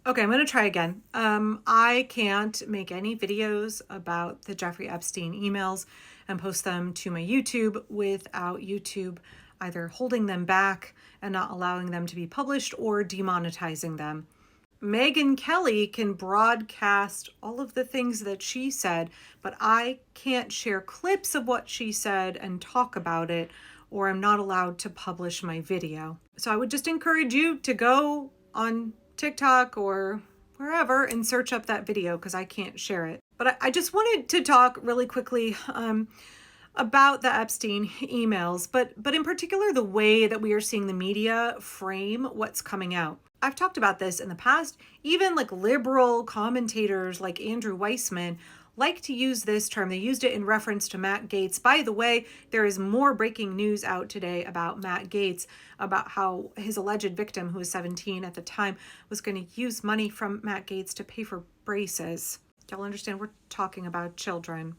Okay, I'm going to try again. I can't make any videos about the Jeffrey Epstein emails and post them to my YouTube without YouTube either holding them back and not allowing them to be published or demonetizing them. Megyn Kelly can broadcast all of the things that she said, but I can't share clips of what she said and talk about it, or I'm not allowed to publish my video. So I would just encourage you to go on TikTok or wherever and search up that video because I can't share it. But I just wanted to talk really quickly about the Epstein emails, but in particular the way that we are seeing the media frame what's coming out. I've talked about this in the past. Even like liberal commentators like Andrew Weissman like to use this term. They used it in reference to Matt Gaetz. By the way, there is more breaking news out today about Matt Gaetz, about how his alleged victim, who was 17 at the time, was going to use money from Matt Gaetz to pay for braces. Y'all understand we're talking about children.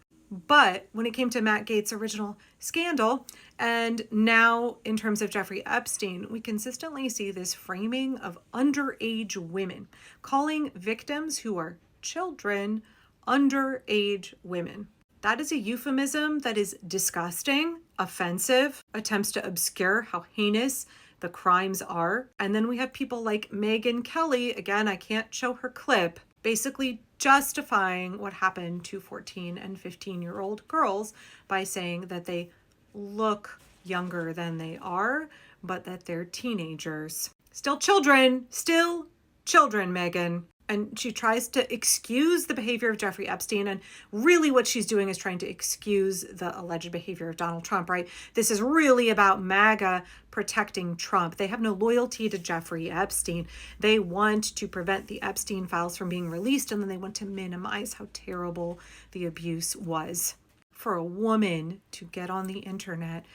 But when it came to Matt Gaetz' original scandal, and now in terms of Jeffrey Epstein, we consistently see this framing of underage women, calling victims who are children underage women. That is a euphemism that is disgusting, offensive, attempts to obscure how heinous the crimes are. And then we have people like Megyn Kelly, again, I can't show her clip, basically justifying what happened to 14 and 15-year-old girls by saying that they look younger than they are, but that they're teenagers. Still children, Megyn. And she tries to excuse the behavior of Jeffrey Epstein. And really what she's doing is trying to excuse the alleged behavior of Donald Trump, right? This is really about MAGA protecting Trump. They have no loyalty to Jeffrey Epstein. They want to prevent the Epstein files from being released, and then they want to minimize how terrible the abuse was. For a woman to get on the internet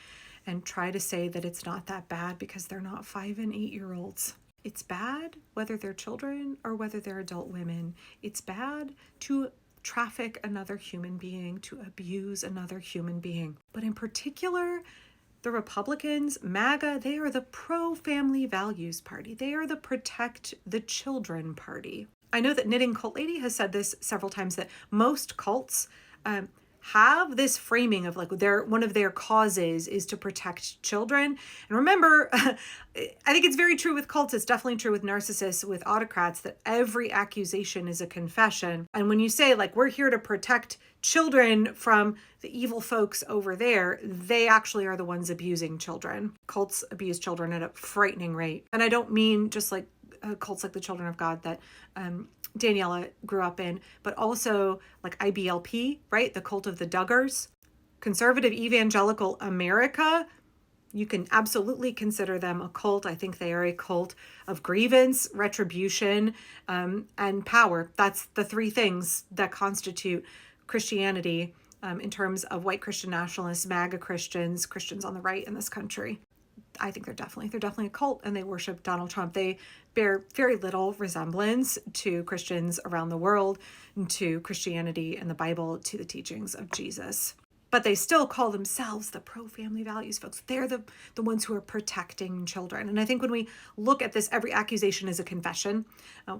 and try to say that it's not that bad because they're not 5 and 8-year-olds. It's bad whether they're children or whether they're adult women. It's bad to traffic another human being, to abuse another human being. But in particular, the Republicans, MAGA, they are the pro-family values party. They are the protect the children party. I know that Knitting Cult Lady has said this several times, that most cults have this framing of like one of their causes is to protect children. And remember, I think it's very true with cults. It's definitely true with narcissists, with autocrats, that every accusation is a confession. And when you say like, we're here to protect children from the evil folks over there, they actually are the ones abusing children. Cults abuse children at a frightening rate. And I don't mean just like cults like the Children of God that Daniela grew up in, but also like IBLP, right? The cult of the Duggars. Conservative Evangelical America, you can absolutely consider them a cult. I think they are a cult of grievance, retribution, and power. That's the three things that constitute Christianity in terms of white Christian nationalists, MAGA Christians, Christians on the right in this country. I think they're definitely a cult, and they worship Donald Trump. They bear very little resemblance to Christians around the world, to Christianity and the Bible, to the teachings of Jesus. But they still call themselves the pro-family values folks. They're the ones who are protecting children. And I think when we look at this, every accusation is a confession.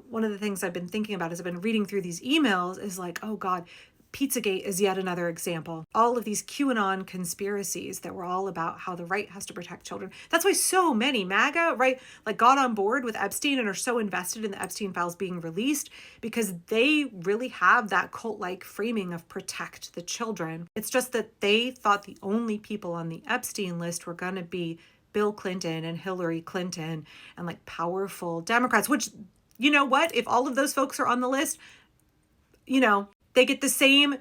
One of the things I've been thinking about as I've been reading through these emails is like, oh God, Pizzagate is yet another example. All of these QAnon conspiracies that were all about how the right has to protect children. That's why so many MAGA, right, like got on board with Epstein and are so invested in the Epstein files being released, because they really have that cult-like framing of protect the children. It's just that they thought the only people on the Epstein list were going to be Bill Clinton and Hillary Clinton and like powerful Democrats, which, you know what, if all of those folks are on the list, you know, they get the same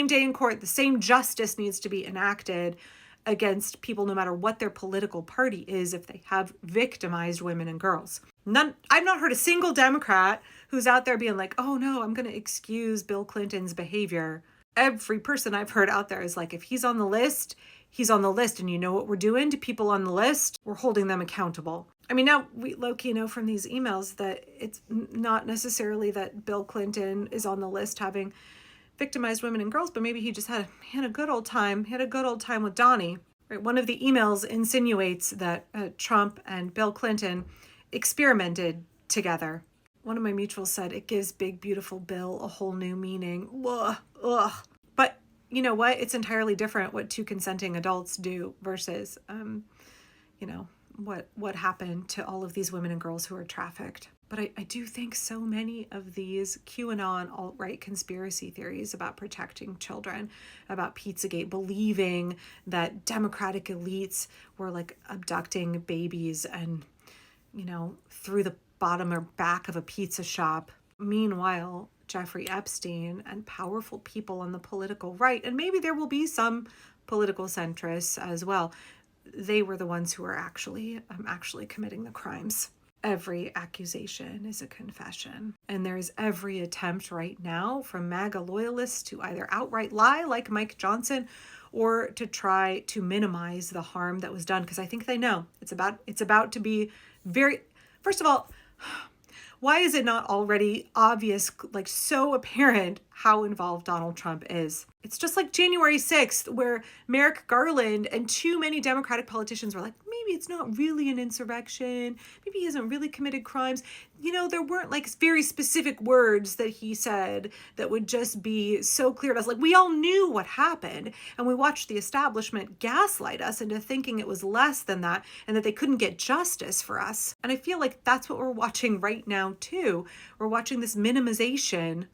day in court. The same justice needs to be enacted against people, no matter what their political party is, if they have victimized women and girls. I've not heard a single Democrat who's out there being like, oh no, I'm going to excuse Bill Clinton's behavior. Every person I've heard out there is like, if he's on the list, he's on the list. And you know what we're doing to people on the list? We're holding them accountable. I mean, now we low-key know from these emails that it's not necessarily that Bill Clinton is on the list having victimized women and girls, but maybe he just had a good old time. He had a good old time with Donnie. Right? One of the emails insinuates that Trump and Bill Clinton experimented together. One of my mutuals said, it gives Big Beautiful Bill a whole new meaning. Ugh, ugh. But you know what? It's entirely different what two consenting adults do versus, you know, what happened to all of these women and girls who are trafficked. But I do think so many of these QAnon alt-right conspiracy theories about protecting children, about Pizzagate, believing that Democratic elites were like abducting babies and, you know, through the bottom or back of a pizza shop. Meanwhile, Jeffrey Epstein and powerful people on the political right, and maybe there will be some political centrists as well, they were the ones who are actually committing the crimes. Every accusation is a confession. And there's every attempt right now from MAGA loyalists to either outright lie like Mike Johnson or to try to minimize the harm that was done, because I think they know it's about to be very, first of all, why is it not already obvious, like so apparent, how involved Donald Trump is? It's just like January 6th, where Merrick Garland and too many Democratic politicians were like, maybe it's not really an insurrection. Maybe he hasn't really committed crimes. You know, there weren't like very specific words that he said that would just be so clear to us. Like, we all knew what happened, and we watched the establishment gaslight us into thinking it was less than that and that they couldn't get justice for us. And I feel like that's what we're watching right now too. We're watching this minimization,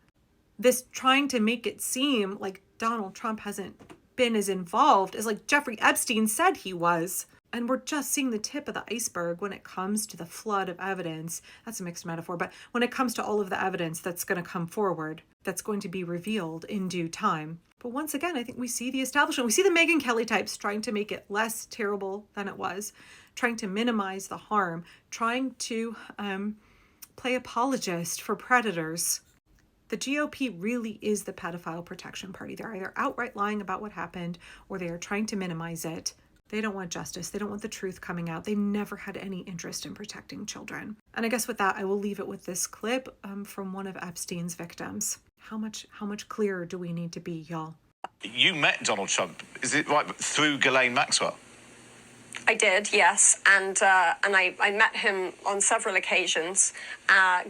this trying to make it seem like Donald Trump hasn't been as involved as like Jeffrey Epstein said he was. And we're just seeing the tip of the iceberg when it comes to the flood of evidence. That's a mixed metaphor, but when it comes to all of the evidence that's going to come forward, that's going to be revealed in due time. But once again, I think we see the establishment. We see the Megyn Kelly types trying to make it less terrible than it was, trying to minimize the harm, trying to play apologist for predators. The GOP really is the pedophile protection party. They're either outright lying about what happened or they are trying to minimize it. They don't want justice. They don't want the truth coming out. They never had any interest in protecting children. And I guess with that, I will leave it with this clip from one of Epstein's victims. How much clearer do we need to be, y'all? You met Donald Trump, is it right, through Ghislaine Maxwell? I did, yes, and I met him on several occasions.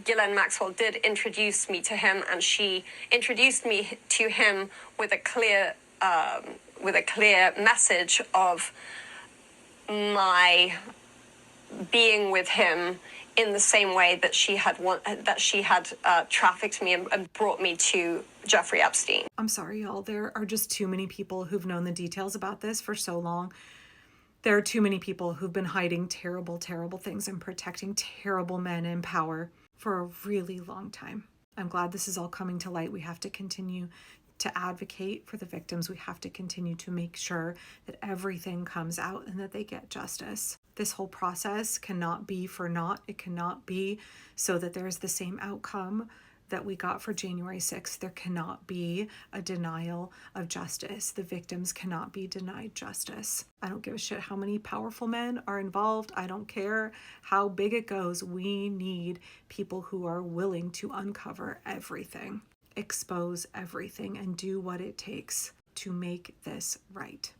Ghislaine Maxwell did introduce me to him, and she introduced me to him with a clear message of my being with him in the same way that she had trafficked me and brought me to Jeffrey Epstein. I'm sorry, y'all. There are just too many people who've known the details about this for so long. There are too many people who've been hiding terrible, terrible things and protecting terrible men in power for a really long time. I'm glad this is all coming to light. We have to continue to advocate for the victims. We have to continue to make sure that everything comes out and that they get justice. This whole process cannot be for naught. It cannot be so that there's the same outcome that we got for January 6th. There cannot be a denial of justice. The victims cannot be denied justice. I don't give a shit how many powerful men are involved. I don't care how big it goes. We need people who are willing to uncover everything, expose everything, and do what it takes to make this right.